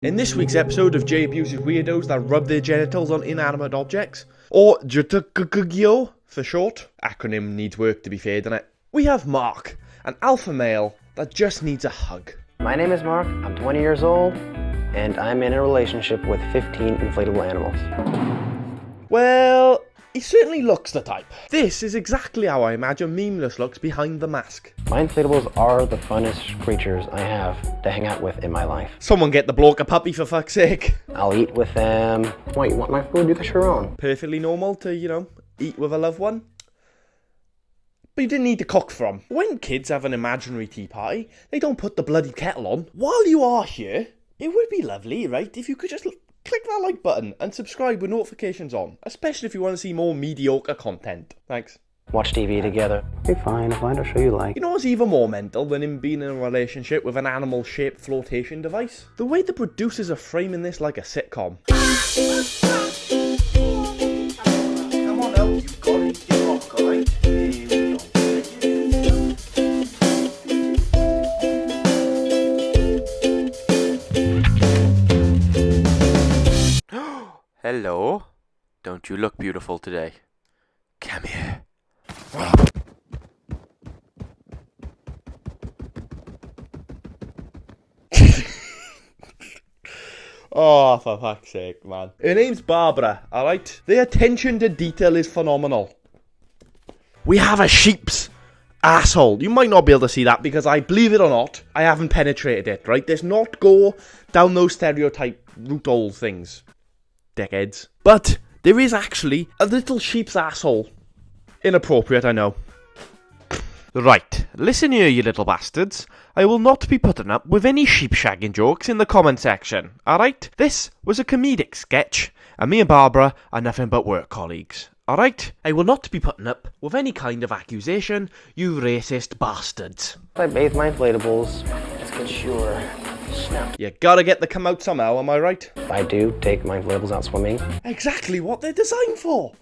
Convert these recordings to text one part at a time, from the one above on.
In this week's episode of Jay abuses weirdos that rub their genitals on inanimate objects, or JayTtv for short, acronym needs work to be fair, doesn't it? We have Mark, an alpha male that just needs a hug. My name is Mark, I'm 20 years old, and I'm in a relationship with 15 inflatable animals. Well, he certainly looks the type. This is exactly how I imagine Memeless looks behind the mask. My inflatables are the funnest creatures I have to hang out with in my life. Someone get the bloke a puppy for fuck's sake. I'll eat with them. Wait, you want my food? Do this your own. Perfectly normal to, eat with a loved one. But you didn't need to cook for 'em. When kids have an imaginary tea party, they don't put the bloody kettle on. While you are here, it would be lovely, right, if you could just click that like button and subscribe with notifications on, especially if you want to see more mediocre content. Thanks. Watch TV together. Okay, fine, I'll show you like. You know what's even more mental than him being in a relationship with an animal-shaped flotation device? The way the producers are framing this like a sitcom. Come on out, you've got to eat your rock, alright? Hello. Don't you look beautiful today? Come here. Oh, for fuck's sake, man. Her name's Barbara, alright? The attention to detail is phenomenal. We have a sheep's asshole. You might not be able to see that because believe it or not, I haven't penetrated it, right? Let's not go down those stereotype root hole things. Dickheads. But there is actually a little sheep's asshole. Inappropriate, I know. Right, listen here, you little bastards. I will not be putting up with any sheep shagging jokes in the comment section, alright? This was a comedic sketch, and me and Barbara are nothing but work colleagues, alright? I will not be putting up with any kind of accusation, you racist bastards. I bathe my inflatables. Let's get sure. Snap. You gotta get the come out somehow, am I right? I do take my inflatables out swimming. Exactly what they're designed for.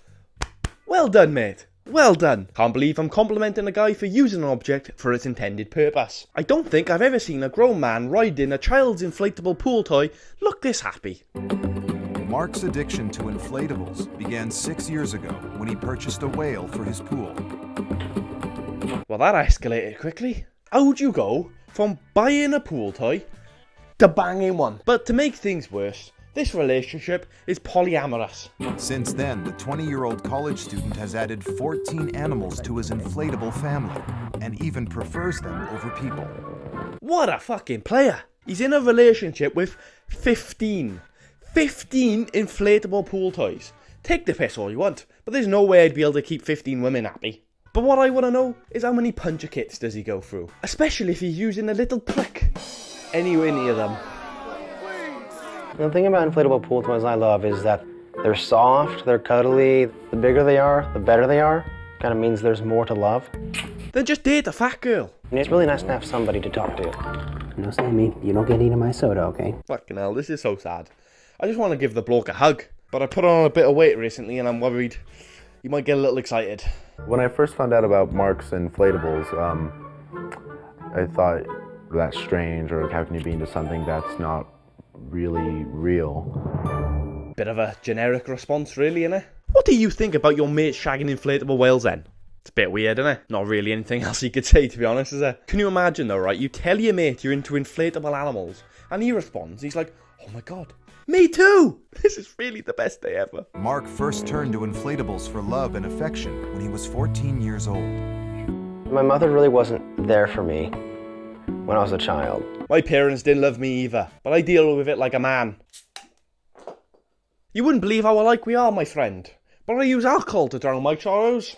Well done, mate. Well done. Can't believe I'm complimenting a guy for using an object for its intended purpose. I don't think I've ever seen a grown man riding a child's inflatable pool toy look this happy. Mark's addiction to inflatables began 6 years ago when he purchased a whale for his pool. Well, that escalated quickly. How'd you go from buying a pool toy to banging one? But to make things worse, this relationship is polyamorous. Since then, the 20-year-old college student has added 14 animals to his inflatable family and even prefers them over people. What a fucking player. He's in a relationship with 15 inflatable pool toys. Take the piss all you want, but there's no way I'd be able to keep 15 women happy. But what I want to know is how many puncher kits does he go through? Especially if he's using a little prick anywhere near them. The thing about inflatable pool toys I love is that they're soft, they're cuddly. The bigger they are, the better they are. Kind of means there's more to love. Then just date a fat girl. And it's really nice to have somebody to talk to. No, Sammy, you don't get any of my soda, okay? Fucking hell, this is so sad. I just want to give the bloke a hug, but I put on a bit of weight recently and I'm worried he might get a little excited. When I first found out about Mark's inflatables, I thought that's strange, or how can you be into something that's not really real? Bit of a generic response really, innit? What do you think about your mate shagging inflatable whales then? It's a bit weird, isn't it? Not really anything else you could say, to be honest, is there? Can you imagine though, right? You tell your mate you're into inflatable animals, and he responds, he's like, oh my god, me too! This is really the best day ever. Mark first turned to inflatables for love and affection when he was 14 years old. My mother really wasn't there for me when I was a child. My parents didn't love me either, but I deal with it like a man. You wouldn't believe how alike we are, my friend, but I use alcohol to drown my sorrows.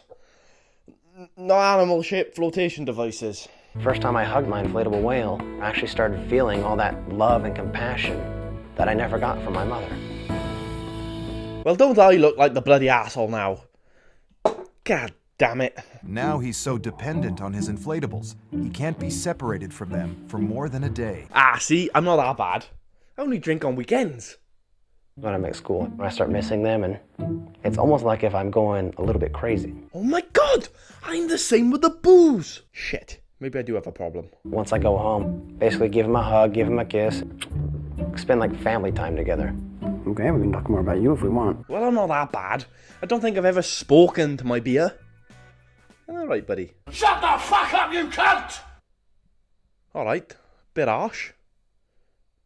Not animal-shaped flotation devices. First time I hugged my inflatable whale, I actually started feeling all that love and compassion that I never got from my mother. Well, don't I look like the bloody asshole now? God damn it. Now he's so dependent on his inflatables, he can't be separated from them for more than a day. Ah, see, I'm not that bad. I only drink on weekends. When I'm at school, when I start missing them, and it's almost like if I'm going a little bit crazy. Oh my god, I'm the same with the booze. Shit, maybe I do have a problem. Once I go home, basically give him a hug, give him a kiss, spend like family time together. Okay, we can talk more about you if we want. Well, I'm not that bad. I don't think I've ever spoken to my beer. Alright, buddy. Shut the fuck up, you cunt! Alright. Bit harsh.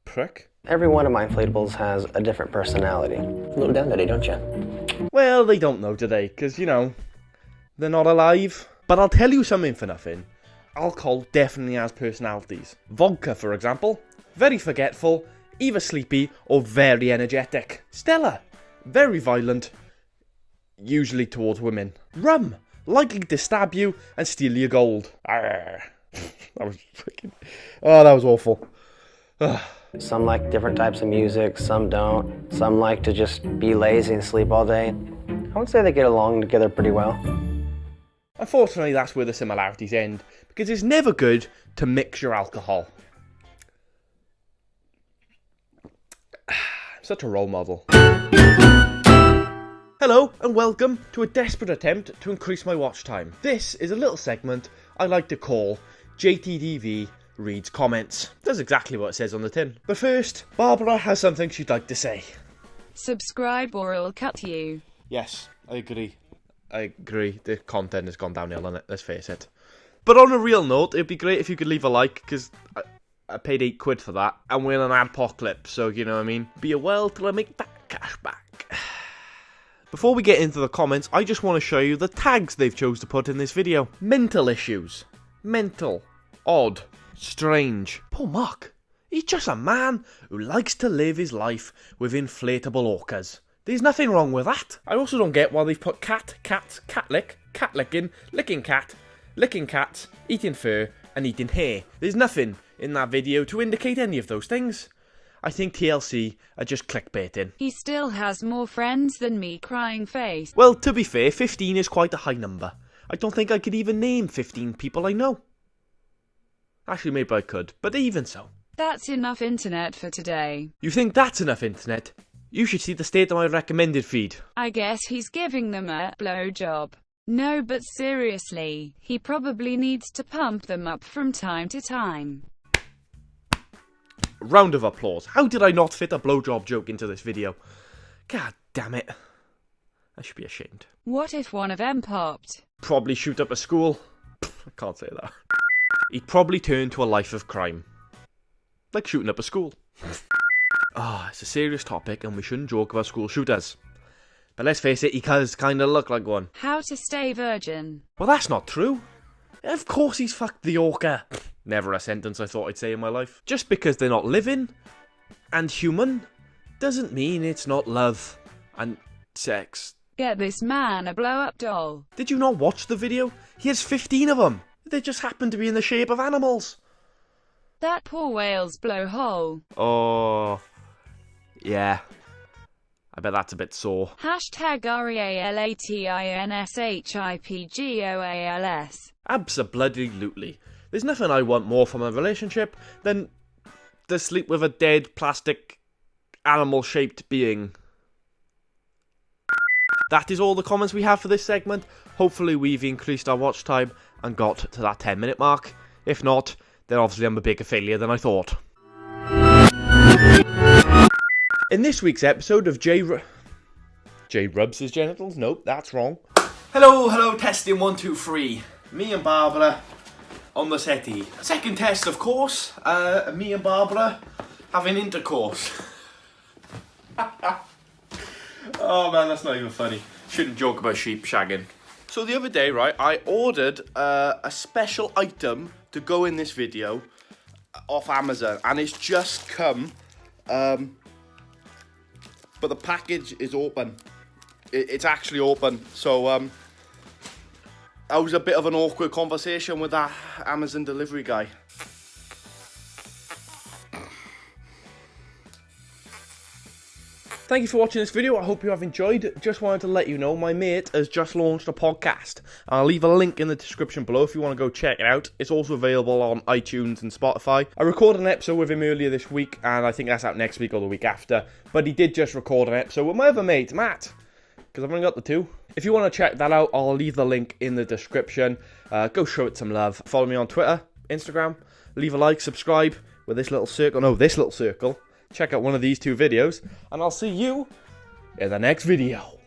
Prick. Every one of my inflatables has a different personality. A little down today, don't you? Well, they don't know today, because, you know, they're not alive. But I'll tell you something for nothing. Alcohol definitely has personalities. Vodka, for example, very forgetful, either sleepy or very energetic. Stella, very violent, usually towards women. Rum, likely to stab you and steal your gold. Arrgh. That was freaking... Oh, that was awful. Some like different types of music, some don't. Some like to just be lazy and sleep all day. I would say they get along together pretty well. Unfortunately, that's where the similarities end, because it's never good to mix your alcohol. Such a role model. Hello, and welcome to a desperate attempt to increase my watch time. This is a little segment I like to call JayTtv reads comments. Does exactly what it says on the tin. But first, Barbara has something she'd like to say. Subscribe or I'll cut you. Yes, I agree. The content has gone downhill on it, let's face it. But on a real note, it'd be great if you could leave a like, because I paid £8 for that, and we're in an adpocalypse, so you know what I mean. Be a while till I make that cash back. Before we get into the comments, I just want to show you the tags they've chose to put in this video. Mental issues. Mental. Odd. Strange. Poor Mark. He's just a man who likes to live his life with inflatable orcas. There's nothing wrong with that. I also don't get why they've put cat, cats, cat licking, licking cats, eating fur, and eating hair. There's nothing in that video to indicate any of those things. I think TLC are just clickbaiting. He still has more friends than me, crying face. Well, to be fair, 15 is quite a high number. I don't think I could even name 15 people I know. Actually, maybe I could, but even so. That's enough internet for today. You think that's enough internet? You should see the state of my recommended feed. I guess he's giving them a blowjob. No, but seriously, he probably needs to pump them up from time to time. Round of applause. How did I not fit a blowjob joke into this video? God damn it. I should be ashamed. What if one of them popped? Probably shoot up a school. I can't say that. He'd probably turn to a life of crime. Like shooting up a school. It's a serious topic and we shouldn't joke about school shooters. But let's face it, he does kind of look like one. How to stay virgin. Well, that's not true. Of course he's fucked the orca. Never a sentence I thought I'd say in my life. Just because they're not living and human doesn't mean it's not love and sex. Get this man a blow-up doll. Did you not watch the video? He has 15 of them. They just happen to be in the shape of animals. That poor whale's blowhole. Oh, yeah. I bet that's a bit sore. Hashtag REALATINSHIPGOALS. Abso-bloody-lutely. There's nothing I want more from a relationship than to sleep with a dead, plastic, animal-shaped being. That is all the comments we have for this segment. Hopefully we've increased our watch time and got to that 10-minute mark. If not, then obviously I'm a bigger failure than I thought. In this week's episode of Jay rubs his genitals? Nope, that's wrong. Hello, testing 1, 2, 3. Me and Barbara on the settee. Second test, of course. Me and Barbara having intercourse. Oh man, that's not even funny. Shouldn't joke about sheep shagging. So the other day, right, I ordered a special item to go in this video off Amazon, and it's just come. But the package is open. It's actually open. So that was a bit of an awkward conversation with that Amazon delivery guy. Thank you for watching this video. I hope you have enjoyed. Just wanted to let you know my mate has just launched a podcast. I'll leave a link in the description below if you want to go check it out. It's also available on iTunes and Spotify. I recorded an episode with him earlier this week, and I think that's out next week or the week after. But he did just record an episode with my other mate, Matt, because I've only got the two. If you want to check that out, I'll leave the link in the description. Go show it some love. Follow me on Twitter, Instagram. Leave a like, subscribe with this little circle. No, this little circle. check out one of these two videos, and I'll see you in the next video.